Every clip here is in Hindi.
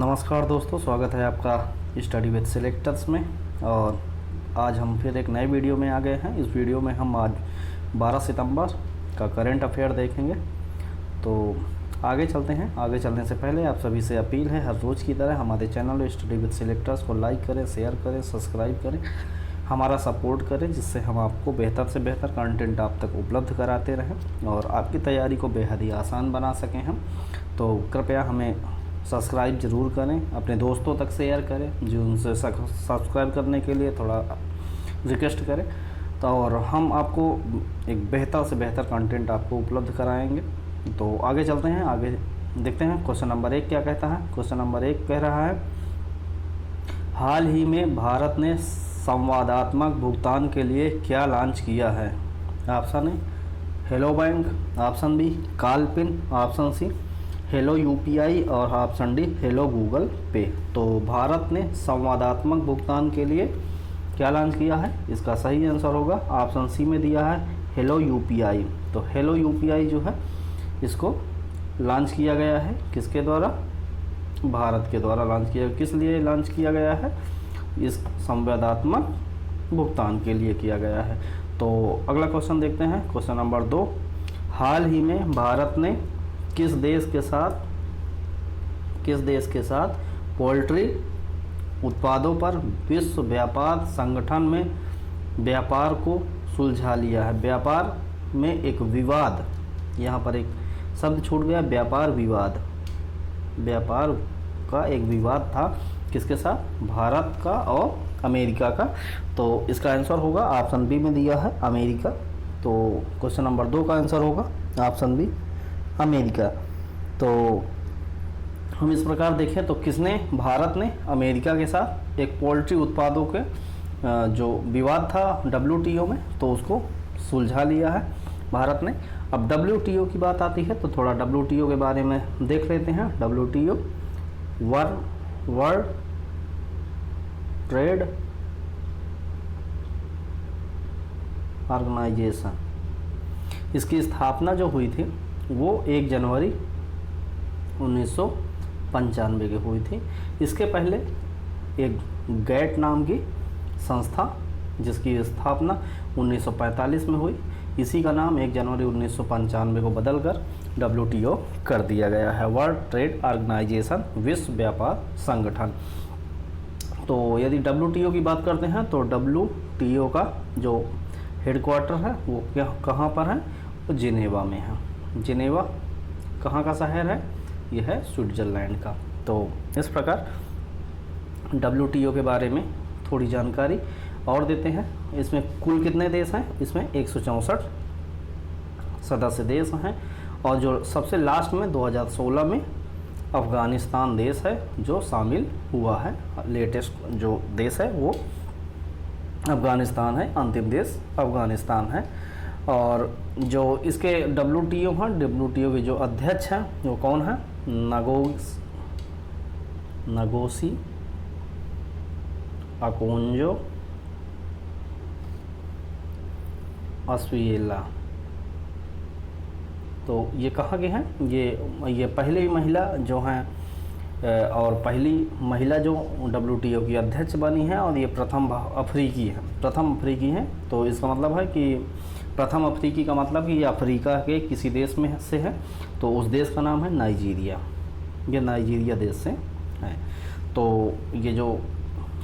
नमस्कार दोस्तों, स्वागत है आपका स्टडी विद सिलेक्टर्स में। और आज हम फिर एक नए वीडियो में आ गए हैं। इस वीडियो में हम आज 12 सितंबर का करंट अफेयर देखेंगे। तो आगे चलते हैं। आगे चलने से पहले आप सभी से अपील है, हर रोज़ की तरह हमारे चैनल स्टडी विद सिलेक्टर्स को लाइक करें, शेयर करें, सब्सक्राइब करें, हमारा सपोर्ट करें, जिससे हम आपको बेहतर से बेहतर कंटेंट आप तक उपलब्ध कराते रहें और आपकी तैयारी को बेहद ही आसान बना सकें हम। तो कृपया हमें सब्सक्राइब ज़रूर करें, अपने दोस्तों तक शेयर करें, जो उनसे सब्सक्राइब करने के लिए थोड़ा रिक्वेस्ट करें। तो और हम आपको एक बेहतर से बेहतर कंटेंट आपको उपलब्ध कराएंगे। तो आगे चलते हैं, आगे देखते हैं। क्वेश्चन नंबर 1 क्या कहता है। क्वेश्चन नंबर 1 कह रहा है, हाल ही में भारत ने संवादात्मक भुगतान के लिए क्या लॉन्च किया है। Option A hello bank, option B call pin, option C hello UPI और option D hello Google Pay. तो भारत ने संवादात्मक भुगतान के लिए क्या लॉन्च किया है, इसका सही आंसर होगा ऑप्शन सी में दिया है हेलो यूपीआई। तो हेलो यूपीआई जो है इसको लॉन्च किया गया है, किसके द्वारा, भारत के द्वारा लॉन्च किया। किस लिए लॉन्च किया गया है, इस संवादात्मक भुगतान के लिए किया गया है। तो अगला क्वेश्चन देखते हैं। क्वेश्चन नंबर 2, हाल ही में भारत ने किस देश के साथ पोल्ट्री उत्पादों पर विश्व व्यापार संगठन में व्यापार को सुलझा लिया है। व्यापार में एक विवाद, यहाँ पर एक शब्द छूट गया, व्यापार विवाद। व्यापार का एक विवाद था किसके साथ, भारत का और अमेरिका का। तो इसका आंसर होगा ऑप्शन बी में दिया है अमेरिका। तो क्वेश्चन नंबर 2 का आंसर होगा ऑप्शन बी अमेरिका। तो हम इस प्रकार देखें तो किसने, भारत ने अमेरिका के साथ एक पोल्ट्री उत्पादों के जो विवाद था WTO में, तो उसको सुलझा लिया है भारत ने। अब WTO की बात आती है तो थोड़ा WTO के बारे में देख लेते हैं। WTO वर्ल्ड ट्रेड ऑर्गेनाइजेशन, इसकी स्थापना जो हुई थी वो 1 जनवरी 1995 की हुई थी। इसके पहले एक गैट नाम की संस्था जिसकी स्थापना 1945 में हुई, इसी का नाम 1 जनवरी 1995 को बदलकर WTO कर दिया गया है, वर्ल्ड ट्रेड ऑर्गेनाइजेशन, विश्व व्यापार संगठन। तो यदि WTO की बात करते हैं तो WTO का जो हेडक्वार्टर है वो कहाँ पर है, वो जिनेवा में है। जिनेवा कहाँ का शहर है, यह है स्विट्ज़रलैंड का। तो इस प्रकार WTO के बारे में थोड़ी जानकारी और देते हैं। इसमें कुल कितने देश हैं, इसमें 164 सदस्य देश हैं। और जो सबसे लास्ट में 2016 में अफ़गानिस्तान देश है जो शामिल हुआ है। लेटेस्ट जो देश है वो अफ़गानिस्तान है, अंतिम देश अफ़गानिस्तान है। और जो इसके WTO हैं, WTO के जो अध्यक्ष हैं वो कौन है, नगोसी अकोंजो अस्विएला। तो ये कहाँ के हैं, ये पहली महिला जो हैं और पहली महिला जो WTO की अध्यक्ष बनी है, और ये प्रथम अफ्रीकी हैं। तो इसका मतलब है कि प्रथम अफ्रीकी का मतलब कि ये अफ्रीका के किसी देश में से है। तो उस देश का नाम है नाइजीरिया, ये नाइजीरिया देश से है। तो ये जो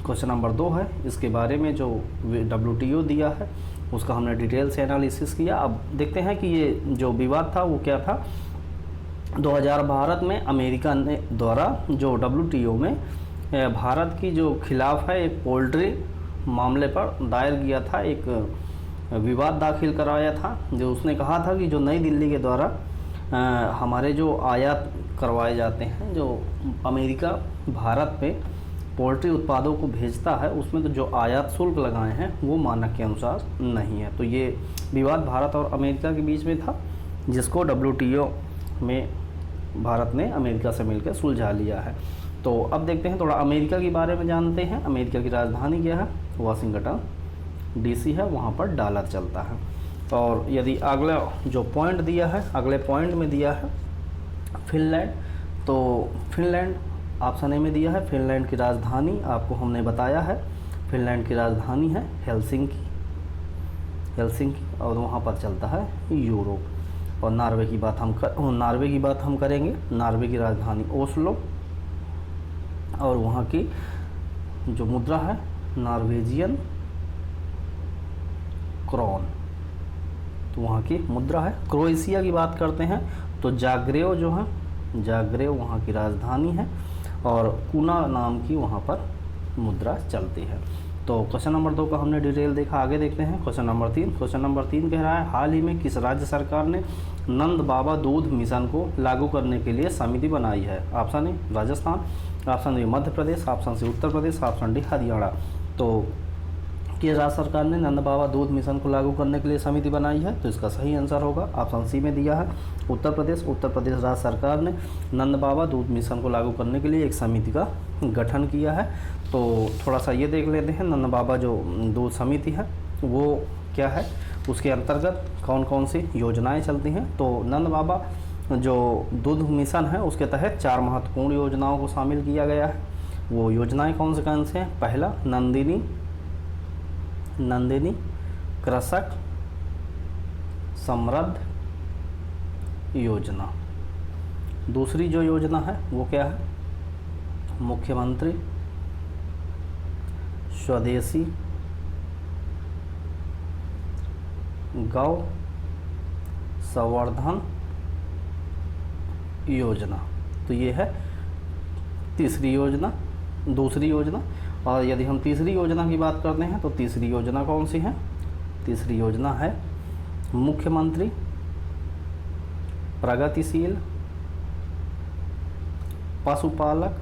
क्वेश्चन नंबर 2 है, इसके बारे में जो WTO दिया है उसका हमने डिटेल से एनालिसिस किया। अब देखते हैं कि ये जो विवाद था वो क्या था। 2000 भारत में अमेरिका ने द्वारा जो WTO में भारत की जो खिलाफ है एक पोल्ट्री मामले पर दायर किया था, एक विवाद दाखिल कराया था। जो उसने कहा था कि जो नई दिल्ली के द्वारा हमारे जो आयात करवाए जाते हैं, जो अमेरिका भारत पे पोल्ट्री उत्पादों को भेजता है, उसमें तो जो आयात शुल्क लगाए हैं वो मानक के अनुसार नहीं है। तो ये विवाद भारत और अमेरिका के बीच में था, जिसको WTO में भारत ने अमेरिका से मिलकर सुलझा लिया है। तो अब देखते हैं, थोड़ा अमेरिका के बारे में जानते हैं। अमेरिका की राजधानी क्या है, वाशिंगटन DC है, वहाँ पर डॉलर चलता है। और यदि अगला जो पॉइंट दिया है, अगले पॉइंट में दिया है फिनलैंड। तो फिनलैंड ऑप्शन ए में दिया है फिनलैंड की राजधानी, आपको हमने बताया है फिनलैंड की राजधानी है हेलसिंकी, और वहाँ पर चलता है यूरो। और नॉर्वे की बात हम करेंगे। नॉर्वे की राजधानी ओस्लो, और वहाँ की जो मुद्रा है नॉर्वेजियन क्रोन, तो वहाँ की मुद्रा है। क्रोएशिया की बात करते हैं तो जाग्रेव जो है, जाग्रेव वहाँ की राजधानी है, और कूना नाम की वहाँ पर मुद्रा चलती है। तो क्वेश्चन नंबर 2 का हमने डिटेल देखा। आगे देखते हैं क्वेश्चन नंबर 3। क्वेश्चन नंबर 3 कह रहा है हाल ही में किस राज्य सरकार ने नंद बाबा दूध मिशन को लागू करने के लिए समिति बनाई है? Option A Rajasthan, option B Madhya Pradesh, option C Uttar Pradesh, option D Haryana. तो कि राज्य सरकार ने नंद बाबा दूध मिशन को लागू करने के लिए समिति बनाई है, तो इसका सही आंसर होगा ऑप्शन सी में दिया है उत्तर प्रदेश। उत्तर प्रदेश राज्य सरकार ने नंद बाबा दूध मिशन को लागू करने के लिए एक समिति का गठन किया है। तो थोड़ा सा ये देख लेते हैं नंद बाबा जो दूध समिति है वो क्या है, उसके अंतर्गत कौन कौन सी योजनाएँ चलती हैं। तो नंद बाबा जो दूध मिशन है उसके तहत 4 महत्वपूर्ण योजनाओं को शामिल किया गया है। वो योजनाएँ कौन से हैं? पहला नंदिनी कृषक समृद्ध योजना। दूसरी जो योजना है वो क्या है? मुख्यमंत्री स्वदेशी गौ संवर्धन योजना। तो ये है तीसरी योजना, दूसरी योजना। और यदि हम तीसरी योजना की बात करते हैं तो तीसरी योजना कौन सी है? तीसरी योजना है मुख्यमंत्री प्रगतिशील पशुपालक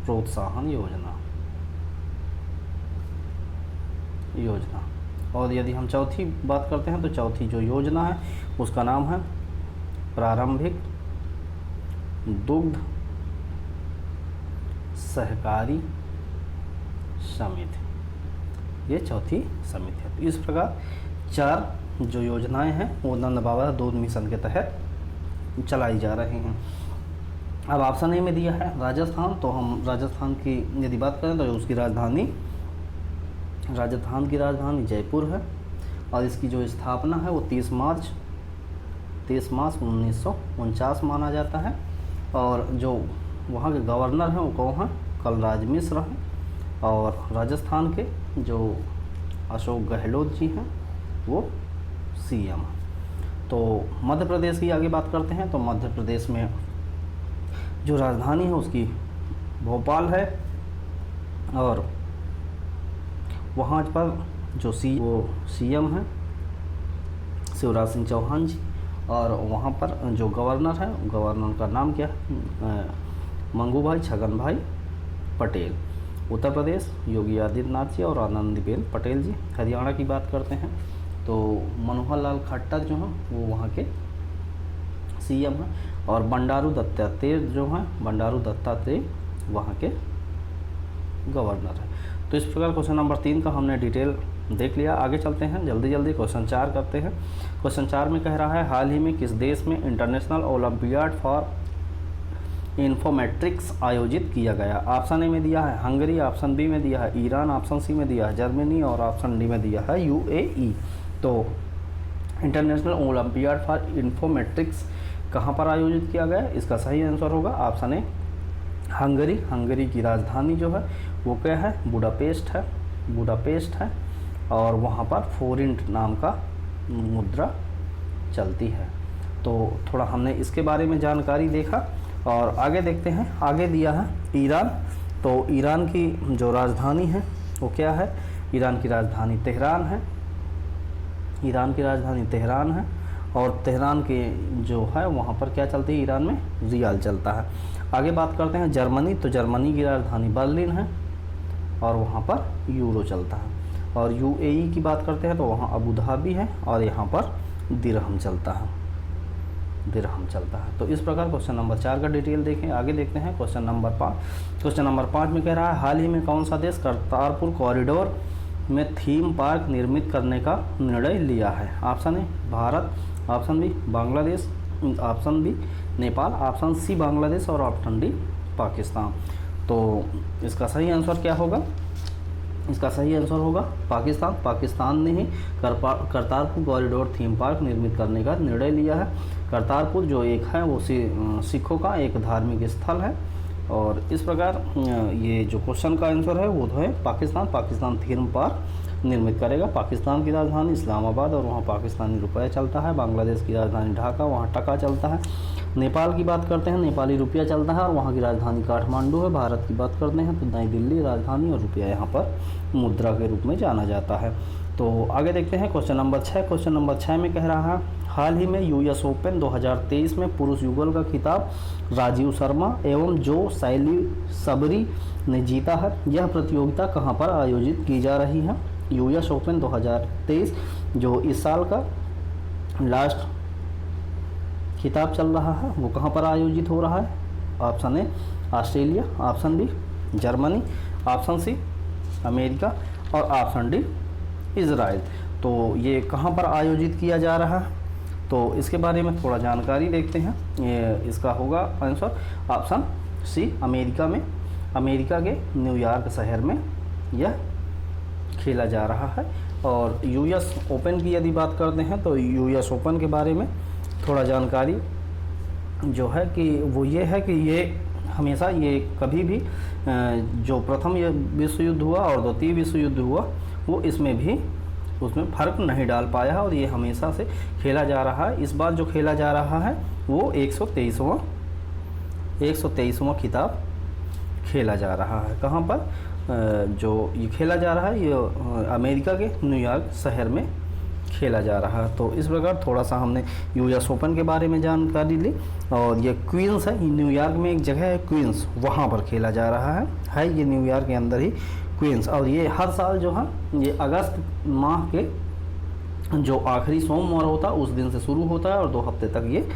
प्रोत्साहन योजना। और यदि हम चौथी बात करते हैं तो चौथी जो योजना है उसका नाम है प्रारंभिक दुग्ध सहकारी समिति। ये चौथी समिति है। तो इस प्रकार 4 जो योजनाएं हैं वो नंद बाबा दूध मिशन के तहत चलाई जा रही हैं। अब ऑप्शन ए में दिया है राजस्थान, तो हम राजस्थान की यदि बात करें तो उसकी राजस्थान की राजधानी जयपुर है, और इसकी जो स्थापना है वो 30 मार्च 1949 माना जाता है। और जो वहाँ के गवर्नर हैं वो कौन हैं? कलराज मिश्र हैं। और राजस्थान के जो अशोक गहलोत जी हैं वो सीएम हैं। तो मध्य प्रदेश की आगे बात करते हैं तो मध्य प्रदेश में जो राजधानी है उसकी भोपाल है, और वहाँ पर जो सीएम हैं शिवराज सिंह चौहान जी, और वहाँ पर जो गवर्नर है गवर्नर का नाम क्या है? मंगूभाई छगन भाई पटेल। उत्तर प्रदेश योगी आदित्यनाथ जी और आनंदीबेन पटेल जी। हरियाणा की बात करते हैं तो मनोहर लाल खट्टर जो हैं वो वहाँ के सीएम हैं, और बंडारू दत्तात्रेय वहाँ के गवर्नर हैं। तो इस प्रकार क्वेश्चन नंबर 3 का हमने डिटेल देख लिया। आगे चलते हैं जल्दी क्वेश्चन 4 करते हैं। क्वेश्चन 4 में कह रहा है हाल ही में किस देश में इंटरनेशनल ओलंपियाड फॉर इन्फोमेट्रिक्स आयोजित किया गया? ऑप्शन ए में दिया है हंगरी, ऑप्शन बी में दिया है ईरान, ऑप्शन सी में दिया है जर्मनी, और ऑप्शन डी में दिया है यूएई। तो इंटरनेशनल ओलंपियाड फॉर इन्फोमेट्रिक्स कहाँ पर आयोजित किया गया? इसका सही आंसर होगा ऑप्शन ए हंगरी की राजधानी जो है वो क्या है? बुडापेस्ट है, और वहाँ पर फोरिंट नाम का मुद्रा चलती है। तो थोड़ा हमने इसके बारे में जानकारी देखा, और आगे देखते हैं। आगे दिया है ईरान, तो ईरान की जो राजधानी है वो क्या है? ईरान की राजधानी तेहरान है, और तेहरान के जो है वहाँ पर क्या चलती है? ईरान में रियाल चलता है। आगे बात करते हैं जर्मनी, तो जर्मनी की राजधानी बर्लिन है, और वहाँ पर यूरो चलता है। और यूएई की बात करते हैं तो वहाँ अबू धाबी है, और यहाँ पर दिरहम चलता है। तो इस प्रकार क्वेश्चन नंबर 4 का डिटेल देखें। आगे देखते हैं क्वेश्चन नंबर 5। क्वेश्चन नंबर 5 में कह रहा है हाल ही में कौन सा देश करतारपुर कॉरिडोर में थीम पार्क निर्मित करने का निर्णय लिया है? Option A Bharat, option B Bangladesh, option B Nepal, option C Bangladesh और ऑप्शन डी पाकिस्तान। तो इसका सही आंसर क्या होगा? इसका सही आंसर होगा पाकिस्तान। पाकिस्तान ने ही करतारपुर कॉरिडोर थीम पार्क निर्मित करने का निर्णय लिया है। करतारपुर जो एक है वो सिखों का एक धार्मिक स्थल है, और इस प्रकार ये जो क्वेश्चन का आंसर है वो तो है पाकिस्तान थीम पार्क निर्मित करेगा। पाकिस्तान की राजधानी इस्लामाबाद और वहाँ पाकिस्तानी रुपया चलता है। बांग्लादेश की राजधानी ढाका, वहाँ टका चलता है। नेपाल की बात करते हैं, नेपाली रुपया चलता है और वहाँ की राजधानी काठमांडू है। भारत की बात करते हैं तो नई दिल्ली राजधानी, और रुपया यहाँ पर मुद्रा के रूप में जाना जाता है। तो आगे देखते हैं क्वेश्चन नंबर 6। क्वेश्चन नंबर 6 में कह रहा है, हाल ही में यूएस ओपन 2023 में पुरुष युगल का खिताब राजीव शर्मा एवं जो शैली सबरी ने जीता है। यह प्रतियोगिता कहाँ पर आयोजित की जा रही है? यूएस ओपन 2023 जो इस साल का लास्ट खिताब चल रहा है वो कहाँ पर आयोजित हो रहा है? Option A Australia, option B Germany, option C America और ऑप्शन डी इज़राइल। तो ये कहाँ पर आयोजित किया जा रहा है? तो इसके बारे में थोड़ा जानकारी देखते हैं। ये इसका होगा आंसर ऑप्शन सी अमेरिका में, अमेरिका के न्यूयॉर्क शहर में यह खेला जा रहा है। और यूएस ओपन की यदि बात करते हैं तो यूएस ओपन के बारे में थोड़ा जानकारी जो है कि वो ये है कि ये हमेशा ये कभी भी जो प्रथम विश्व युद्ध हुआ और द्वितीय विश्व युद्ध हुआ वो इसमें भी उसमें फ़र्क नहीं डाल पाया है, और ये हमेशा से खेला जा रहा है। इस बार जो खेला जा रहा है वो 123वां खिताब खेला जा रहा है। कहाँ पर जो ये खेला जा रहा है ये अमेरिका के न्यूयॉर्क शहर में खेला जा रहा है। तो इस प्रकार थोड़ा सा हमने यूएस ओपन के बारे में जानकारी ली। और ये क्वींस है, न्यूयॉर्क में एक जगह है क्वींस, वहाँ पर खेला जा रहा है ये न्यूयॉर्क के अंदर ही क्वींस। और ये हर साल जो है ये अगस्त माह के जो आखिरी सोमवार होता है उस दिन से शुरू होता है और 2 हफ्ते तक ये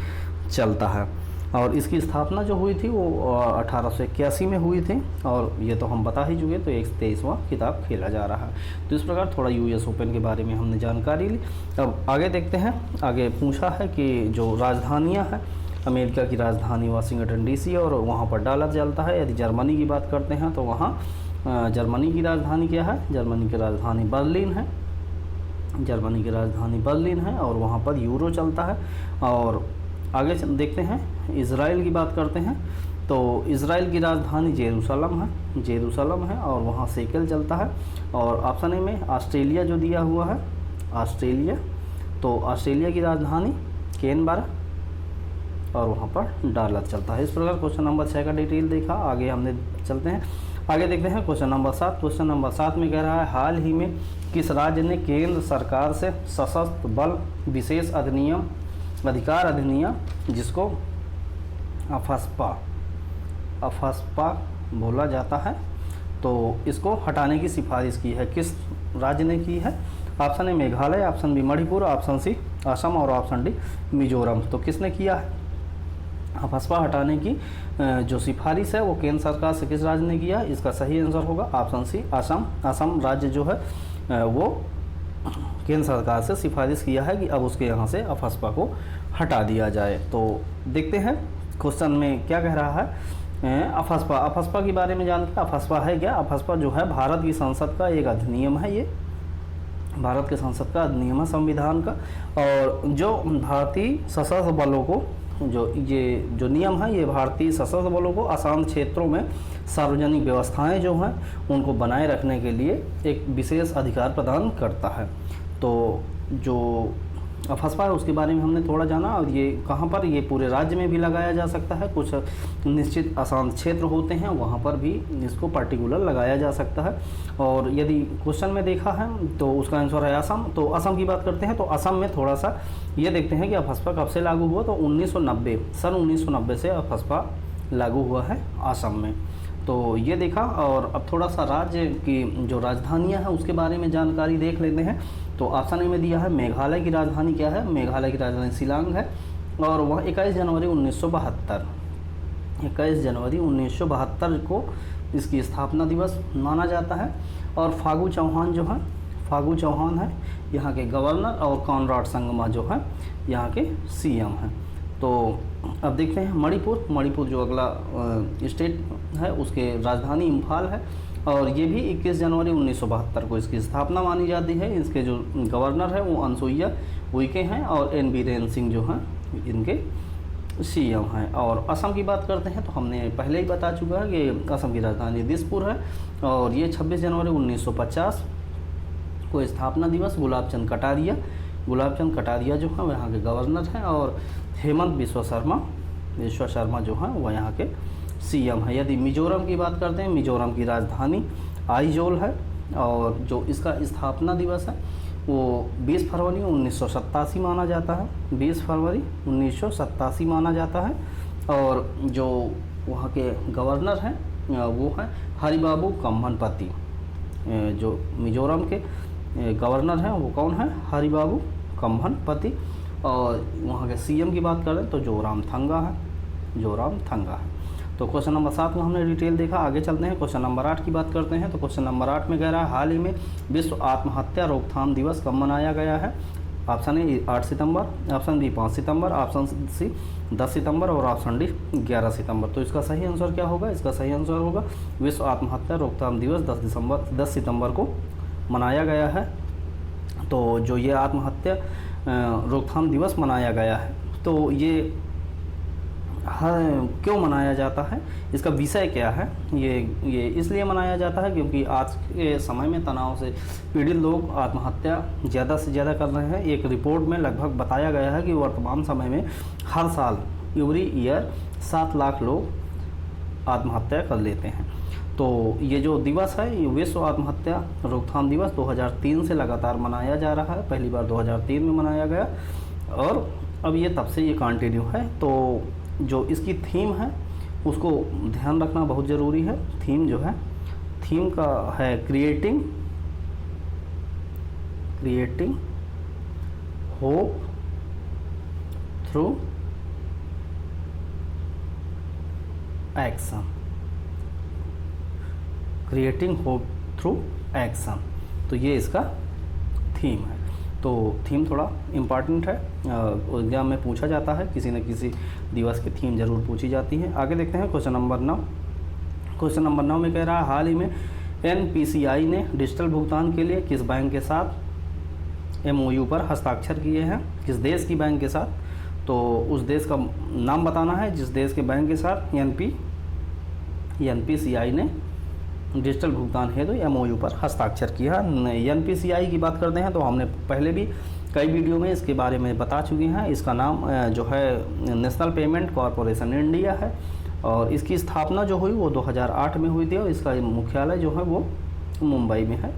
चलता है। और इसकी स्थापना जो हुई थी वो 1881 में हुई थी, और ये तो हम बता ही चुके। तो 123वां खिताब खेला जा रहा है। तो इस प्रकार थोड़ा यूएस ओपन के बारे में हमने जानकारी ली। अब आगे देखते हैं। आगे पूछा है कि जो राजधानियां हैं, अमेरिका की राजधानी वाशिंगटन डीसी और वहाँ पर डॉलर चलता है। यदि जर्मनी की बात करते हैं तो वहाँ जर्मनी की राजधानी क्या है? जर्मनी की राजधानी बर्लिन है। जर्मनी की राजधानी बर्लिन है और वहाँ पर यूरो चलता है। और आगे देखते हैं, इज़राइल की बात करते हैं तो इज़राइल की राजधानी जेरूसलम है और वहाँ शेकेल चलता है। और ऑप्शन ए में ऑस्ट्रेलिया जो दिया हुआ है, ऑस्ट्रेलिया, तो ऑस्ट्रेलिया की राजधानी कैनबरा और वहाँ पर डॉलर चलता है। इस प्रकार क्वेश्चन नंबर 6 का डिटेल देखा। आगे हमने चलते हैं, आगे देखते हैं क्वेश्चन नंबर 7। क्वेश्चन नंबर 7 में कह रहा है, हाल ही में किस राज्य ने केंद्र सरकार से सशस्त्र बल विशेष अधिकार अधिनियम जिसको अफस्पा बोला जाता है, तो इसको हटाने की सिफारिश की है? किस राज्य ने की है? Option A Meghalaya, option B Manipur, option C Assam और ऑप्शन डी मिजोरम। तो किसने किया है अफस्पा हटाने की जो सिफारिश है वो केंद्र सरकार से किस राज्य ने किया? इसका सही आंसर होगा ऑप्शन सी असम। असम राज्य जो है वो केंद्र सरकार से सिफारिश किया है कि अब उसके यहाँ से अफस्पा को हटा दिया जाए। तो देखते हैं क्वेश्चन में क्या कह रहा है। अफस्पा के बारे में जानते हैं। अफस्पा है क्या? अफस्पा जो है भारत की संसद का एक अधिनियम है। ये भारत के संसद का अधिनियम है, संविधान का। और जो भारतीय सशस्त्र बलों को जो नियम है ये भारतीय सशस्त्र बलों को अशांत क्षेत्रों में सार्वजनिक व्यवस्थाएं जो हैं उनको बनाए रखने के लिए एक विशेष अधिकार प्रदान करता है। तो जो अफस्पा है उसके बारे में हमने थोड़ा जाना। और ये कहाँ पर, ये पूरे राज्य में भी लगाया जा सकता है। कुछ निश्चित अशांत क्षेत्र होते हैं वहाँ पर भी इसको पर्टिकुलर लगाया जा सकता है। और यदि क्वेश्चन में देखा है तो उसका आंसर है असम। तो असम की बात करते हैं तो असम में थोड़ा सा ये देखते हैं कि अफस्पा कब से लागू हुआ। तो 1990 से अफस्पा लागू हुआ है असम में। तो ये देखा। और अब थोड़ा सा राज्य की जो राजधानियां हैं उसके बारे में जानकारी देख लेते हैं। तो ऑप्शन ए में दिया है मेघालय की राजधानी क्या है? मेघालय की राजधानी शिलांग है और वह 21 जनवरी 1972 को इसकी स्थापना दिवस माना जाता है। और फागू चौहान है यहाँ के गवर्नर और कॉनराड संगमा जो है यहाँ के सीएम हैं। तो अब देखते हैं मणिपुर जो अगला स्टेट है उसके राजधानी इम्फाल है और ये भी 21 जनवरी 1972 को इसकी स्थापना मानी जाती है। इसके जो गवर्नर है वो अनसुईया उइके हैं और एन बीरेन सिंह जो हैं इनके सीएम हैं। और असम की बात करते हैं तो हमने पहले ही बता चुका है कि असम की राजधानी दिसपुर है और ये 26 जनवरी 1950 को स्थापना दिवस गुलाब चंद कटारिया जो हैं वो यहाँ के गवर्नर हैं और हेमंत बिश्व शर्मा जो हैं वो यहाँ के सीएम है। यदि मिजोरम की बात करते हैं, मिजोरम की राजधानी आइजोल है और जो इसका स्थापना दिवस है वो 20 फरवरी 1987 माना जाता है, 20 फरवरी 1987 माना जाता है। और जो वहाँ के गवर्नर हैं वो हैं हरिबाबू कम्भनपति। जो मिजोरम के गवर्नर हैं वो कौन है? हरिबाबू कम्भनपति। और वहाँ के सीएम की बात करें तो जोरामथंगा है। तो क्वेश्चन नंबर 7 में हमने डिटेल देखा। आगे चलते हैं क्वेश्चन नंबर 8 की बात करते हैं। तो क्वेश्चन नंबर 8 में कह रहा है हाल ही में विश्व आत्महत्या रोकथाम दिवस कब मनाया गया है? ऑप्शन ए 8 सितंबर, ऑप्शन बी 5 सितंबर, ऑप्शन सी 10 सितंबर और ऑप्शन डी 11 सितंबर। तो इसका सही आंसर क्या होगा? इसका सही आंसर होगा विश्व आत्महत्या रोकथाम दिवस 10 सितंबर को मनाया गया है। तो जो ये आत्महत्या रोकथाम दिवस मनाया गया है तो ये क्यों मनाया जाता है, इसका विषय क्या है? ये इसलिए मनाया जाता है क्योंकि आज के समय में तनाव से पीड़ित लोग आत्महत्या ज़्यादा से ज़्यादा कर रहे हैं। एक रिपोर्ट में लगभग बताया गया है कि वर्तमान समय में हर साल एवरी ईयर 7 लाख लोग आत्महत्या कर लेते हैं। तो ये जो दिवस है ये विश्व आत्महत्या रोकथाम दिवस 2003 से लगातार मनाया जा रहा है। पहली बार 2003 में मनाया गया और अब ये तब से ये कंटिन्यू है। तो जो इसकी थीम है उसको ध्यान रखना बहुत ज़रूरी है। थीम का है creating hope through action, creating hope through action. तो ये इसका थीम है। तो थीम थोड़ा इम्पॉर्टेंट है, एग्जाम में पूछा जाता है, किसी न किसी दिवस की थीम जरूर पूछी जाती है। आगे देखते हैं क्वेश्चन नंबर 9। क्वेश्चन नंबर 9 में कह रहा है हाल ही में NPCI ने डिजिटल भुगतान के लिए किस बैंक के साथ MOU पर हस्ताक्षर किए हैं? किस देश की बैंक के साथ? तो उस देश का नाम बताना है जिस देश के बैंक के साथ NPCI ने डिजिटल भुगतान हेतु MOU पर हस्ताक्षर किया। NPCI की बात करते हैं तो हमने पहले भी कई वीडियो में इसके बारे में बता चुके हैं। इसका नाम जो है नेशनल पेमेंट कॉरपोरेशन इंडिया है और इसकी स्थापना जो हुई वो 2008 में हुई थी और इसका मुख्यालय जो है वो मुंबई में है।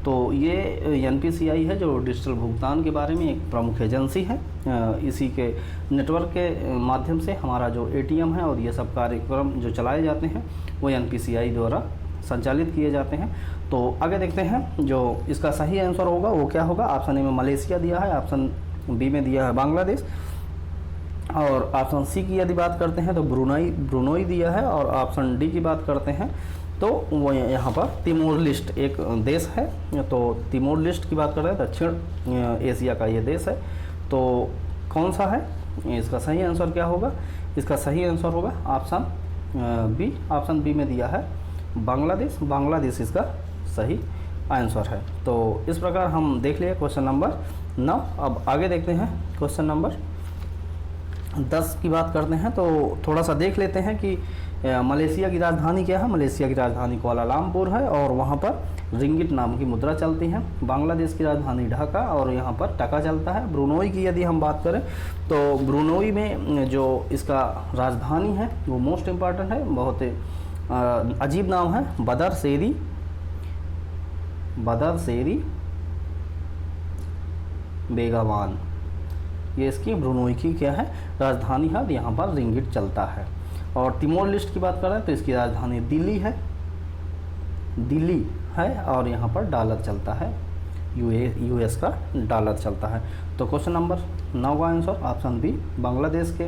तो ये NPCI है जो डिजिटल भुगतान के बारे में एक प्रमुख एजेंसी है। इसी के नेटवर्क के माध्यम से हमारा जो ATM है और ये सब कार्यक्रम जो चलाए जाते हैं वो NPCI द्वारा संचालित किए जाते हैं। तो आगे देखते हैं जो इसका सही आंसर होगा वो क्या होगा। ऑप्शन ए में मलेशिया दिया है, ऑप्शन बी में दिया है बांग्लादेश और ऑप्शन सी की यदि बात करते हैं तो ब्रुनोई दिया है और ऑप्शन डी की बात करते हैं तो वो यहाँ पर तिमोर लिस्ट एक देश है। तो तिमोर लिस्ट की बात कर रहे हैं दक्षिण एशिया का ये देश है। तो कौन सा है? इसका सही आंसर क्या होगा? इसका सही आंसर होगा ऑप्शन बी में दिया है बांग्लादेश इसका सही आंसर है। तो इस प्रकार हम देख लिए क्वेश्चन नंबर 9। अब आगे देखते हैं क्वेश्चन नंबर 10 की बात करते हैं। तो थोड़ा सा देख लेते हैं कि मलेशिया की राजधानी क्या है। मलेशिया की राजधानी कुआलालंपुर है और वहाँ पर रिंगिट नाम की मुद्रा चलती है। बांग्लादेश की राजधानी ढाका और यहाँ पर टका चलता है। ब्रुनोई की यदि हम बात करें तो ब्रुनोई में जो इसका राजधानी है वो मोस्ट इम्पॉर्टेंट है, बहुत अजीब नाम है, बदर सेरी बेगावान। ये इसकी ब्रुनोई की क्या है राजधानी है और यहाँ पर रिंगिट चलता है। और तिमोर लिस्ट की बात करें तो इसकी राजधानी दिल्ली है और यहाँ पर डॉलर चलता है, US का डॉलर चलता है। तो क्वेश्चन नंबर 9 का आंसर ऑप्शन बी बांग्लादेश के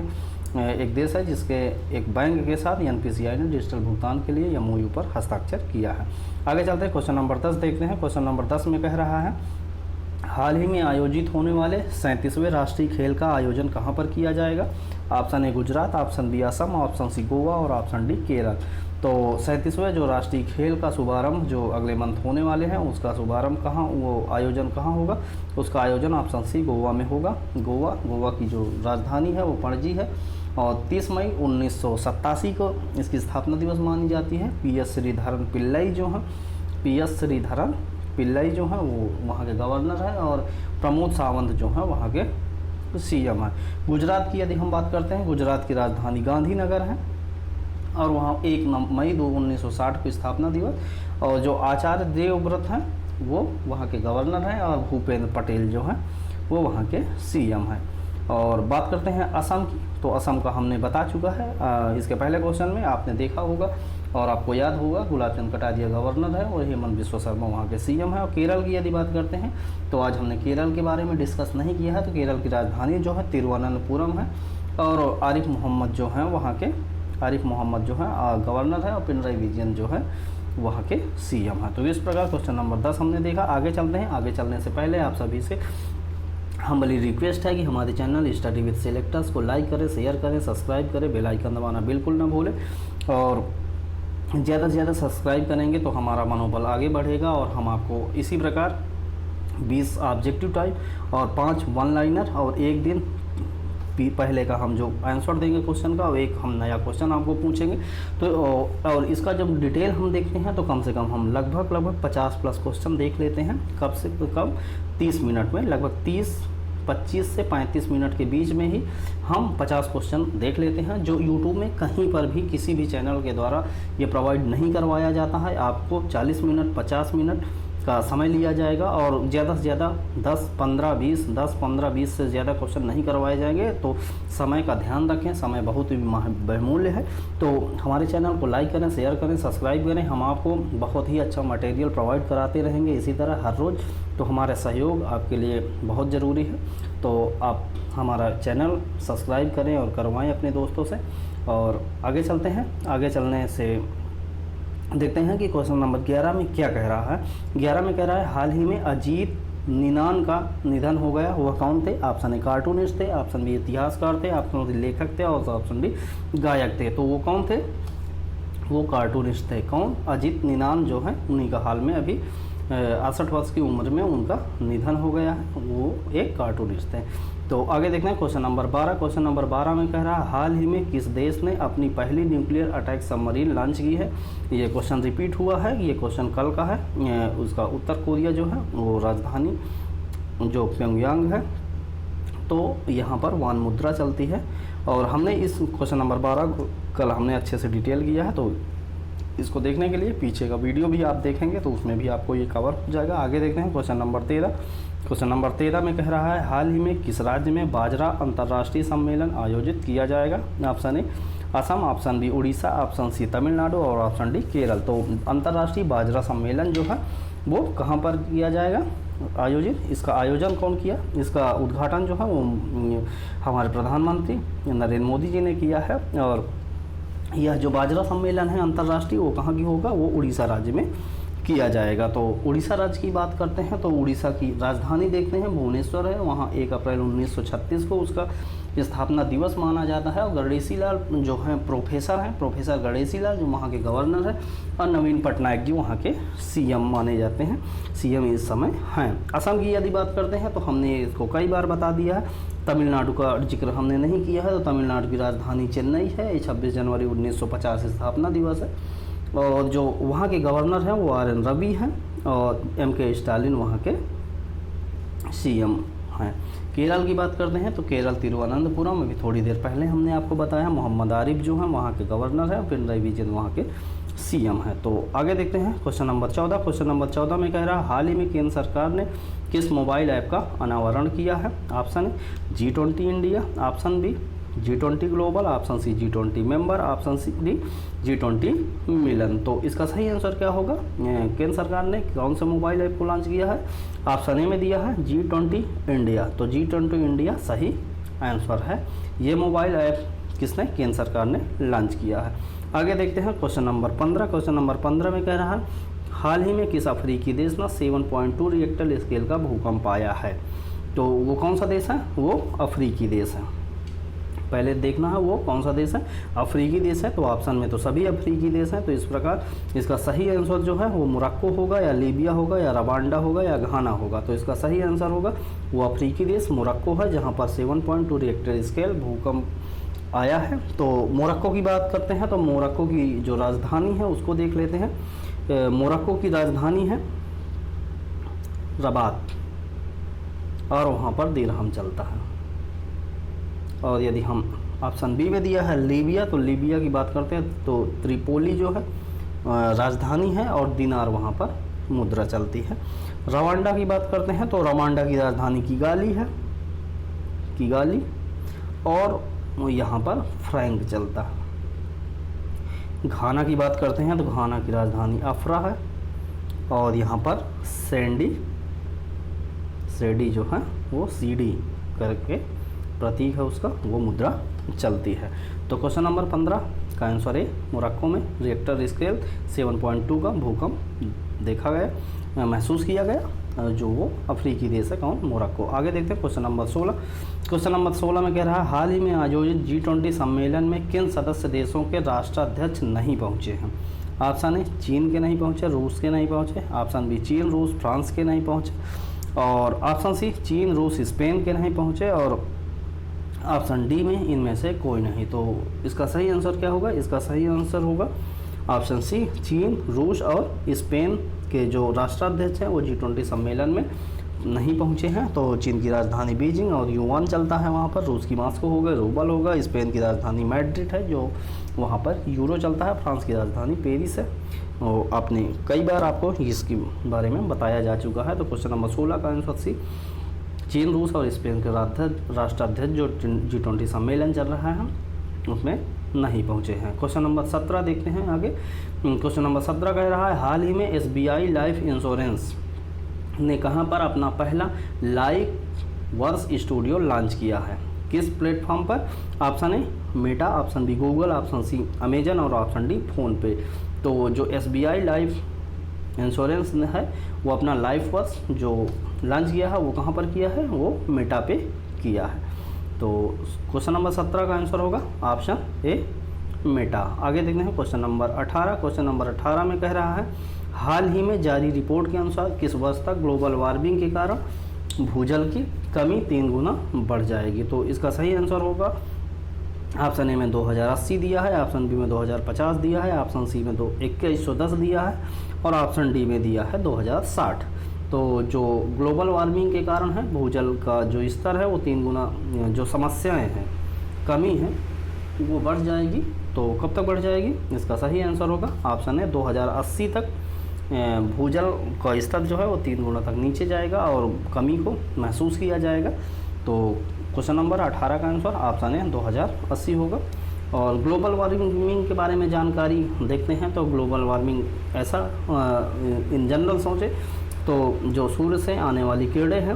एक देश है जिसके एक बैंक के साथ NPCI ने डिजिटल भुगतान के लिए MOU पर हस्ताक्षर किया है। आगे चलते हैं क्वेश्चन नंबर 10 देखते हैं। क्वेश्चन नंबर 10 में कह रहा है हाल ही में आयोजित होने वाले 37वें राष्ट्रीय खेल का आयोजन कहाँ पर किया जाएगा? Option A Gujarat, option B Assam, option C Goa और ऑप्शन डी केरल। तो 37वें जो राष्ट्रीय खेल का शुभारंभ जो अगले मंथ होने वाले हैं, उसका शुभारंभ कहाँ, वो आयोजन कहाँ होगा, उसका आयोजन ऑप्शन सी गोवा में होगा। गोवा की जो राजधानी है वो पणजी है और 30 मई 1987 को इसकी स्थापना दिवस मानी जाती है। पीएस श्रीधरन पिल्लई जो है वो वहाँ के गवर्नर हैं और प्रमोद सावंत जो हैं वहाँ के सीएम हैं। गुजरात की यदि हम बात करते हैं, गुजरात की राजधानी गांधीनगर है और वहाँ 1 मई 1960 को स्थापना दिवस। और जो आचार्य देवव्रत हैं वो वहाँ के गवर्नर हैं और भूपेंद्र पटेल जो हैं वो वहाँ के सीएम हैं। और बात करते हैं असम की, तो असम का हमने बता चुका है इसके पहले क्वेश्चन में, आपने देखा होगा और आपको याद होगा, गुलाब चंद कटारिया गवर्नर है और हेमंत बिस्वा शर्मा वहाँ के सीएम है। और केरल की यदि बात करते हैं तो आज हमने केरल के बारे में डिस्कस नहीं किया है, तो केरल की राजधानी जो है तिरुवनंतपुरम है और आरिफ मोहम्मद जो है गवर्नर है और पिनराई विजयन जो है वहाँ के सीएम है। तो इस प्रकार क्वेश्चन नंबर 10 हमने देखा। आगे चलते हैं। आगे चलने से पहले आप सभी से हमारी रिक्वेस्ट है कि हमारे चैनल स्टडी विद सिलेक्टर्स को लाइक करें, शेयर करें, सब्सक्राइब करें, बेल आइकन दबाना बिल्कुल ना भूलें। और ज़्यादा से ज़्यादा सब्सक्राइब करेंगे तो हमारा मनोबल आगे बढ़ेगा और हम आपको इसी प्रकार 20 ऑब्जेक्टिव टाइप और 5 वन लाइनर और एक दिन पहले का हम जो आंसर देंगे क्वेश्चन का, और एक हम नया क्वेश्चन आपको पूछेंगे। तो और इसका जब डिटेल हम देखते हैं तो कम से कम हम लगभग 50 प्लस क्वेश्चन देख लेते हैं। कब से कब 30 मिनट में, लगभग 25 से 35 मिनट के बीच में ही हम 50 क्वेश्चन देख लेते हैं, जो YouTube में कहीं पर भी किसी भी चैनल के द्वारा ये प्रोवाइड नहीं करवाया जाता है। आपको 40 मिनट 50 मिनट का समय लिया जाएगा और ज़्यादा से ज़्यादा 10-15-20 से ज़्यादा क्वेश्चन नहीं करवाए जाएंगे। तो समय का ध्यान रखें, समय बहुत ही बहुमूल्य है। तो हमारे चैनल को लाइक करें, शेयर करें, सब्सक्राइब करें। हम आपको बहुत ही अच्छा मटेरियल प्रोवाइड कराते रहेंगे इसी तरह हर रोज़। तो हमारा सहयोग आपके लिए बहुत ज़रूरी है। तो आप हमारा चैनल सब्सक्राइब करें और करवाएं अपने दोस्तों से। और आगे चलते हैं। आगे चलने से देखते हैं कि क्वेश्चन नंबर 11 में क्या कह रहा है। 11 में कह रहा है हाल ही में अजीत निनान का निधन हो गया। वह कौन थे? ऑप्शन ए कार्टूनिस्ट थे, ऑप्शन बी इतिहासकार थे, ऑप्शन सी लेखक थे और ऑप्शन डी गायक थे। तो वो कौन थे? वो कार्टूनिस्ट थे। कौन? अजीत निनान जो है, उन्हीं का हाल में अभी 68 वर्ष की उम्र में उनका निधन हो गया है। वो एक कार्टूनिस्ट थे। तो आगे देखते हैं क्वेश्चन नंबर 12। क्वेश्चन नंबर 12 में कह रहा है हाल ही में किस देश ने अपनी पहली न्यूक्लियर अटैक सबमरीन लॉन्च की है। ये क्वेश्चन रिपीट हुआ है, ये क्वेश्चन कल का है। उसका उत्तर कोरिया जो है वो राजधानी जो प्योंगयांग है। तो यहाँ पर वान मुद्रा चलती है और हमने इस क्वेश्चन नंबर 12 को कल हमने अच्छे से डिटेल किया है। तो इसको देखने के लिए पीछे का वीडियो भी आप देखेंगे तो उसमें भी आपको ये कवर हो जाएगा। आगे देखते हैं क्वेश्चन नंबर 13। क्वेश्चन नंबर 13 में कह रहा है हाल ही में किस राज्य में बाजरा अंतर्राष्ट्रीय सम्मेलन आयोजित किया जाएगा। Option A Assam, option B Odisha, option C Tamil Nadu और ऑप्शन डी केरल। तो अंतर्राष्ट्रीय बाजरा सम्मेलन जो है वो कहाँ पर किया जाएगा आयोजित? इसका आयोजन कौन किया? इसका उद्घाटन जो है वो हमारे प्रधानमंत्री नरेंद्र मोदी जी ने किया है। और यह जो बाजरा सम्मेलन है अंतर्राष्ट्रीय वो कहाँ की होगा? वो उड़ीसा राज्य में किया जाएगा। तो उड़ीसा राज्य की बात करते हैं तो उड़ीसा की राजधानी देखते हैं भुवनेश्वर है। वहाँ 1 अप्रैल 1936 को उसका स्थापना दिवस माना जाता है। और गणेशी लाल जो हैं प्रोफेसर हैं, प्रोफेसर गणेशी लाल जो वहाँ के गवर्नर हैं और नवीन पटनायक जी वहाँ के सीएम माने जाते हैं, सीएम इस समय हैं। असम की यदि बात करते हैं तो हमने इसको कई बार बता दिया है। तमिलनाडु का जिक्र हमने नहीं किया है। तो तमिलनाडु की राजधानी चेन्नई है। 26 जनवरी 1950 स्थापना दिवस है। और जो वहाँ के गवर्नर हैं वो RN रवि हैं और MK स्टालिन वहाँ के सीएम हैं। केरल की बात करते हैं तो केरल तिरुवनंतपुरम, अभी थोड़ी देर पहले हमने आपको बताया मोहम्मद आरिफ जो हैं वहाँ के गवर्नर हैं, पिनराई विजयन वहाँ के सीएम हैं। तो आगे देखते हैं क्वेश्चन नंबर 14। क्वेश्चन नंबर 14 में कह रहा है हाल ही में केंद्र सरकार ने किस मोबाइल ऐप का अनावरण किया है। Option A G20 India, option B G20 global, option C G20 member, option C D G20 Milan. तो इसका सही आंसर क्या होगा? केंद्र सरकार ने कौन सा मोबाइल ऐप को लॉन्च किया है? ऑप्शन ए में दिया है G20 इंडिया। तो G20 इंडिया सही आंसर है। ये मोबाइल ऐप किसने? केंद्र सरकार ने लॉन्च किया है। आगे देखते हैं क्वेश्चन नंबर 15। क्वेश्चन नंबर 15 में कह रहा है हाल ही में किस अफ्रीकी देश में 7.2 रिएक्टर स्केल का भूकंप आया है। तो वो कौन सा देश है? वो अफ्रीकी देश है। पहले देखना है वो कौन सा देश है, अफ्रीकी देश है, तो ऑप्शन में तो सभी अफ्रीकी देश हैं। तो इस प्रकार इसका सही आंसर जो है वो मोरक्को होगा या लीबिया होगा या रवांडा होगा या घाना होगा। तो इसका सही आंसर होगा वो अफ्रीकी देश मोरक्को है, जहाँ पर 7.2 रिक्टर स्केल भूकंप आया है। तो मोरक्को की बात करते हैं तो मोरक्को की जो राजधानी है उसको देख लेते हैं। मोरक्को की राजधानी है रबात और वहाँ पर दिरहम चलता है। और यदि हम ऑप्शन बी में दिया है लीबिया, तो लीबिया की बात करते हैं तो त्रिपोली जो है राजधानी है और दिनार वहाँ पर मुद्रा चलती है। रवांडा की बात करते हैं तो रवांडा की राजधानी किगाली है, किगाली, और यहाँ पर फ्रैंक चलता है। घाना की बात करते हैं तो घाना की राजधानी अफ्रा है और यहाँ पर सेडी जो है वो सीडी करके प्रतीक है उसका, वो मुद्रा चलती है। तो क्वेश्चन नंबर 15 का आंसर है मोरक्को में रिक्टर स्केल 7.2 का भूकंप देखा गया, महसूस किया गया, जो वो अफ्रीकी देश है कौन, मोरक्को। आगे देखते हैं क्वेश्चन नंबर 16। क्वेश्चन नंबर 16 में कह रहा है हाल ही में आयोजित G20 सम्मेलन में किन सदस्य देशों के राष्ट्राध्यक्ष नहीं पहुँचे हैं। ऑप्शन ए चीन के नहीं पहुँचे, रूस के नहीं पहुँचे, ऑप्शन बी चीन, रूस, फ्रांस के नहीं पहुँचे, और ऑप्शन सी चीन, रूस, स्पेन के नहीं पहुँचे, और ऑप्शन डी में इनमें से कोई नहीं। तो इसका सही आंसर क्या होगा, इसका सही आंसर होगा ऑप्शन सी चीन, रूस और स्पेन के जो राष्ट्राध्यक्ष हैं वो G20 सम्मेलन में नहीं पहुंचे हैं। तो चीन की राजधानी बीजिंग और युआन चलता है वहाँ पर, रूस की मास्को होगा, रूबल होगा, स्पेन की राजधानी मैड्रिड है जो वहाँ पर यूरो चलता है, फ्रांस की राजधानी पेरिस है। और आपने कई बार आपको इसके बारे में बताया जा चुका है। तो क्वेश्चन नंबर 16 का आंसर सी चीन, रूस और स्पेन के राष्ट्राध्यक्ष जो G20 सम्मेलन चल रहा है उसमें नहीं पहुंचे हैं। क्वेश्चन नंबर 17 देखते हैं आगे। क्वेश्चन नंबर 17 कह रहा है हाल ही में SBI लाइफ इंश्योरेंस ने कहां पर अपना पहला लाइव वर्स स्टूडियो लॉन्च किया है, किस प्लेटफॉर्म पर। Option A Meta, option B Google, option C Amazon और ऑप्शन डी फ़ोन पे। तो जो SBI लाइफ इंश्योरेंस है वो अपना लाइफ वर्स जो लॉन्च किया है वो कहाँ पर किया है, वो मेटा पे किया है। तो क्वेश्चन नंबर 17 का आंसर होगा ऑप्शन ए मेटा। आगे देखते हैं क्वेश्चन नंबर 18। क्वेश्चन नंबर 18 में कह रहा है हाल ही में जारी रिपोर्ट के अनुसार किस वर्ष तक ग्लोबल वार्मिंग के कारण भूजल की कमी 3 गुना बढ़ जाएगी। तो इसका सही आंसर होगा ऑप्शन ए में 2080 दिया है, ऑप्शन बी में 2050 दिया है, ऑप्शन सी में 2110 दिया है और ऑप्शन डी में दिया है 2060। तो जो ग्लोबल वार्मिंग के कारण है भूजल का जो स्तर है वो 3 गुना जो समस्याएं हैं, कमी है, वो बढ़ जाएगी। तो कब तक बढ़ जाएगी, इसका सही आंसर होगा ऑप्शन है 2080 तक भूजल का स्तर जो है वो 3 गुना तक नीचे जाएगा और कमी को महसूस किया जाएगा। तो क्वेश्चन नंबर 18 का आंसर ऑप्शन है 2080 होगा। और ग्लोबल वार्मिंग के बारे में जानकारी देखते हैं। तो ग्लोबल वार्मिंग ऐसा इन जनरल सोचे तो जो सूर्य से आने वाली किरणें हैं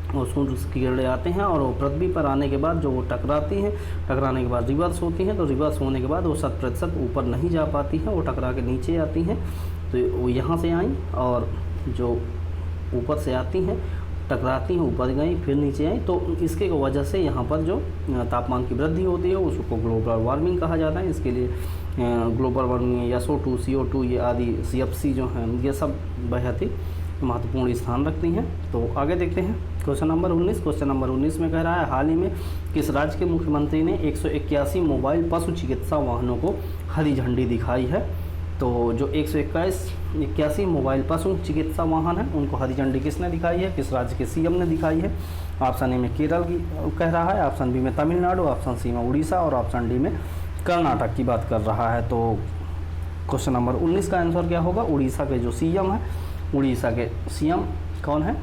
वो सूर्य की किरणें आते हैं और वो पृथ्वी पर आने के बाद जो वो टकराती हैं, टकराने के बाद रिवर्स होती हैं। तो रिवर्स होने के बाद वो 100% ऊपर नहीं जा पाती हैं, वो टकरा के नीचे आती हैं। तो वो यहाँ से आई और जो ऊपर से आती हैं टकराती हैं, ऊपर गई फिर नीचे आई। तो इसके वजह से यहाँ पर जो तापमान की वृद्धि होती है उसको ग्लोबल वार्मिंग कहा जाता है। इसके लिए ग्लोबल वार्मिंग या SO2, CO2 ये आदि CFC जो हैं ये सब बेहद ही महत्वपूर्ण स्थान रखती हैं। तो आगे देखते हैं क्वेश्चन नंबर 19। क्वेश्चन नंबर 19 में कह रहा है हाल ही में किस राज्य के मुख्यमंत्री ने 181 मोबाइल पशु चिकित्सा वाहनों को हरी झंडी दिखाई है। तो जो 181 मोबाइल पशु चिकित्सा वाहन है उनको हरी झंडी किसने दिखाई है, किस राज्य के CM ने दिखाई है। ऑप्शन ए में केरल की कह रहा है, ऑप्शन बी में तमिलनाडु, ऑप्शन सी में उड़ीसा और ऑप्शन डी में कर्नाटक की बात कर रहा है। तो क्वेश्चन नंबर 19 का आंसर क्या होगा, उड़ीसा के जो CM है, उड़ीसा के CM कौन है,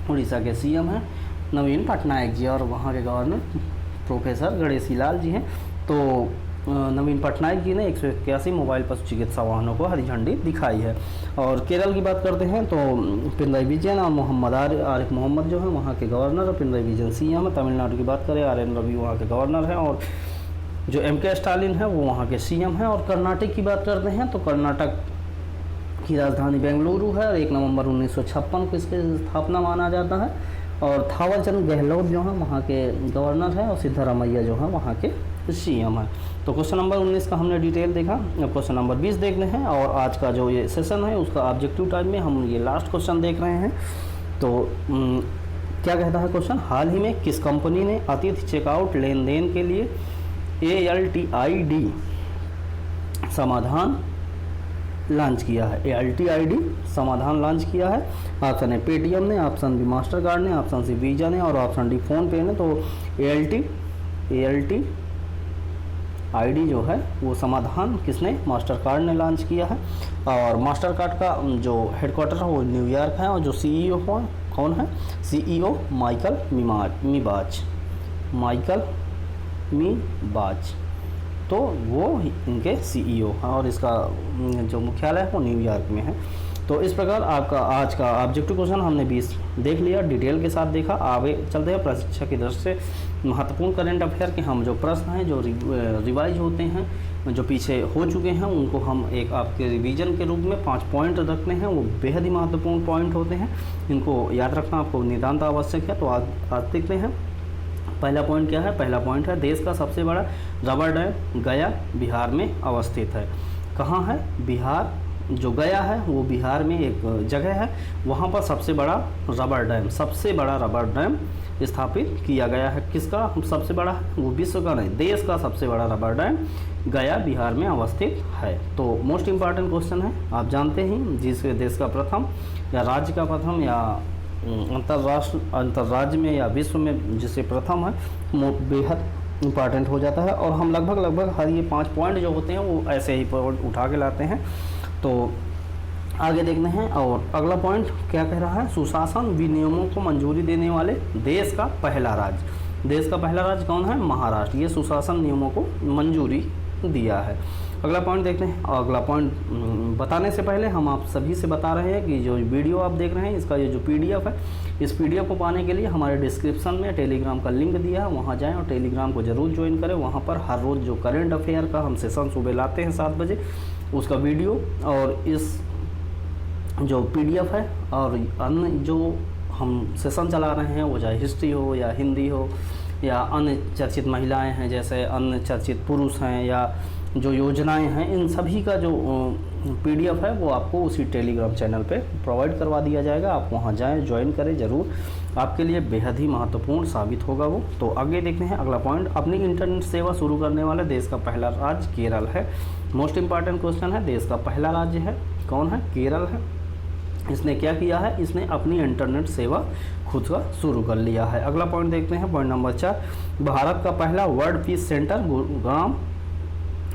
उड़ीसा के CM है नवीन पटनायक जी और वहाँ के गवर्नर प्रोफेसर गणेशी लाल जी हैं। तो नवीन पटनायक जी ने 181 मोबाइल पशु चिकित्सा वाहनों को हरी झंडी दिखाई है। और केरल की बात करते हैं तो पिनराई विजयन और मोहम्मद आरिफ मोहम्मद जो है वहाँ के गवर्नर और पिनराई विजयन CM है। तमिलनाडु की बात करें RN रवि वहाँ के गवर्नर हैं और जो MK स्टालिन है वो वहाँ के CM हैं। और कर्नाटक की बात करते हैं तो कर्नाटक की राजधानी बेंगलुरु है और 1 नवंबर 1956 को इसकी स्थापना माना जाता है। और थावरचंद गहलोत जो है वहाँ के गवर्नर है और सिद्धारमैया जो है वहाँ के सीएम है। तो क्वेश्चन नंबर 19 का हमने डिटेल देखा। अब क्वेश्चन नंबर 20 देखने हैं और आज का जो ये सेशन है उसका ऑब्जेक्टिव टाइप में हम ये लास्ट क्वेश्चन देख रहे हैं। तो क्या कहता है क्वेश्चन, हाल ही में किस कंपनी ने अतिथि चेकआउट लेन देन के लिए ALTID समाधान लॉन्च किया है। ALTID समाधान लॉन्च किया है। ऑप्शन है पेटीएम ने, ऑप्शन बी मास्टर कार्ड ने, ऑप्शन सी वीजा ने और ऑप्शन डी फोन पे ने। तो ALTID जो है वो समाधान किसने, मास्टर कार्ड ने लॉन्च किया है। और मास्टर कार्ड का जो हेडक्वार्टर है वो न्यूयॉर्क है और जो CEO कौन है, CEO माइकल मीबाज, तो वो इनके CEO हैं और इसका जो मुख्यालय है वो न्यूयॉर्क में है। तो इस प्रकार आपका आज का ऑब्जेक्टिव क्वेश्चन हमने 20 देख लिया, डिटेल के साथ देखा। आगे चलते हैं परीक्षा की दृष्टि से महत्वपूर्ण करंट अफेयर के हम जो प्रश्न हैं जो रिवाइज होते हैं, जो पीछे हो चुके हैं, उनको हम एक आपके रिवीजन के रूप में 5 पॉइंट रखते हैं। वो बेहद ही महत्वपूर्ण पॉइंट होते हैं, इनको याद रखना आपको नितांत आवश्यक है। तो आज देखते हैं पहला पॉइंट क्या है। पहला पॉइंट है देश का सबसे बड़ा रबर डैम गया बिहार में अवस्थित है। कहाँ है, बिहार, जो गया है वो बिहार में एक जगह है, वहाँ पर सबसे बड़ा रबर डैम स्थापित किया गया है। किसका सबसे बड़ा है, वो विश्व का नहीं, देश का सबसे बड़ा रबर डैम गया बिहार में अवस्थित है। तो मोस्ट इम्पॉर्टेंट क्वेश्चन है, आप जानते हैं जिसके देश का प्रथम या राज्य का प्रथम या अंतर्राज्य में या विश्व में जिसे प्रथम है, वो बेहद इम्पॉर्टेंट हो जाता है। और हम लगभग हर ये 5 पॉइंट जो होते हैं वो ऐसे ही पॉइंट उठा के लाते हैं। तो आगे देखते हैं। और अगला पॉइंट क्या कह रहा है, सुशासन विनियमों को मंजूरी देने वाले देश का पहला राज्य कौन है, महाराष्ट्र। ये सुशासन नियमों को मंजूरी दिया है। अगला पॉइंट देखते हैं। अगला पॉइंट बताने से पहले हम आप सभी से बता रहे हैं कि जो वीडियो आप देख रहे हैं इसका ये जो PDF है, इस PDF को पाने के लिए हमारे डिस्क्रिप्शन में टेलीग्राम का लिंक दिया है, वहाँ जाएं और टेलीग्राम को ज़रूर ज्वाइन करें। वहाँ पर हर रोज़ जो करंट अफेयर का हम सेशन सुबह लाते हैं 7 बजे, उसका वीडियो और इस जो PDF है और अन्य जो हम सेशन चला रहे हैं, वो चाहे हिस्ट्री हो या हिंदी हो या अन्य चर्चित महिलाएं हैं, जैसे अन्य चर्चित पुरुष हैं या जो योजनाएं हैं, इन सभी का जो PDF है वो आपको उसी टेलीग्राम चैनल पे प्रोवाइड करवा दिया जाएगा। आप वहां जाएं, ज्वाइन करें ज़रूर, आपके लिए बेहद ही महत्वपूर्ण साबित होगा वो। तो आगे देखते हैं अगला पॉइंट, अपनी इंटरनेट सेवा शुरू करने वाले देश का पहला राज्य केरल है। मोस्ट इंपॉर्टेंट क्वेश्चन है, देश का पहला राज्य है कौन है, केरल है। इसने क्या किया है, इसने अपनी इंटरनेट सेवा खुद का शुरू कर लिया है। अगला पॉइंट देखते हैं, पॉइंट नंबर 4, भारत का पहला वर्ल्ड पीस सेंटर गुरुग्राम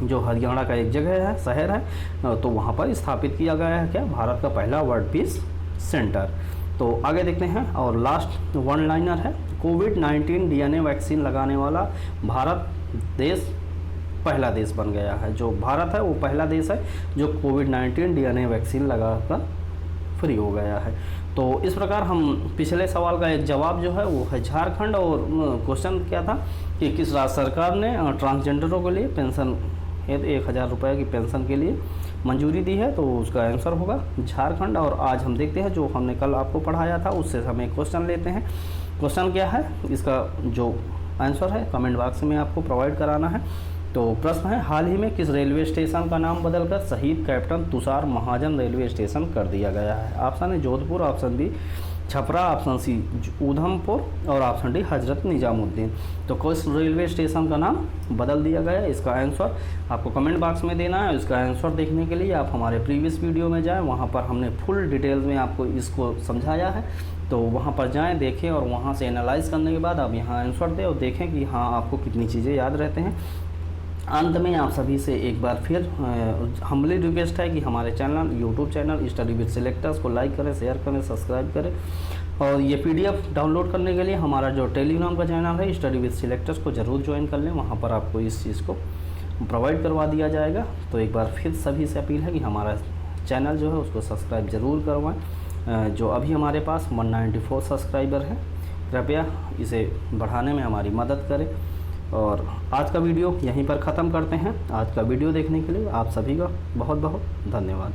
जो हरियाणा का एक जगह है, शहर है, तो वहाँ पर स्थापित किया गया है क्या, भारत का पहला वर्ल्ड पीस सेंटर। तो आगे देखते हैं और लास्ट वन लाइनर है, कोविड-19 DNA वैक्सीन लगाने वाला भारत देश पहला देश बन गया है। जो भारत है वो पहला देश है जो कोविड-19 DNA वैक्सीन लगाकर फ्री हो गया है। तो इस प्रकार हम पिछले सवाल का एक जवाब जो है वो है झारखंड, और क्वेश्चन क्या था कि किस राज्य सरकार ने ट्रांसजेंडरों के लिए पेंशन 1000 रुपये की पेंशन के लिए मंजूरी दी है, तो उसका आंसर होगा झारखंड। और आज हम देखते हैं जो हमने कल आपको पढ़ाया था उससे हम एक क्वेश्चन लेते हैं। क्वेश्चन क्या है, इसका जो आंसर है कमेंट बॉक्स में आपको प्रोवाइड कराना है। तो प्रश्न है, हाल ही में किस रेलवे स्टेशन का नाम बदलकर शहीद captain Tushar Mahajan railway station कर दिया गया है। ऑप्शन है Jodhpur, option B Chhapra, option C Udhampur और ऑप्शन डी हजरत निजामुद्दीन। तो किस रेलवे स्टेशन का नाम बदल दिया गया है, इसका आंसर आपको कमेंट बॉक्स में देना है। इसका आंसर देखने के लिए आप हमारे प्रीवियस वीडियो में जाएं, वहां पर हमने फुल डिटेल में आपको इसको समझाया है। तो वहां पर जाएं, देखें और वहां से एनालाइज करने के बाद आप यहाँ आंसर दें और देखें कि हाँ आपको कितनी चीज़ें याद रहते हैं। अंत में आप सभी से एक बार फिर हम्बली रिक्वेस्ट है कि हमारे channel YouTube channel study with selectors को लाइक करें, शेयर करें, सब्सक्राइब करें। और ये PDF डाउनलोड करने के लिए हमारा जो टेलीग्राम का चैनल है स्टडी विद सिलेक्टर्स को ज़रूर ज्वाइन कर लें, वहाँ पर आपको इस चीज़ को प्रोवाइड करवा दिया जाएगा। तो एक बार फिर सभी से अपील है कि हमारा चैनल जो है उसको सब्सक्राइब ज़रूर करवाएँ। जो अभी हमारे पास 194 सब्सक्राइबर हैं, कृपया इसे बढ़ाने में हमारी मदद करें। और आज का वीडियो यहीं पर ख़त्म करते हैं। आज का वीडियो देखने के लिए आप सभी का बहुत बहुत धन्यवाद।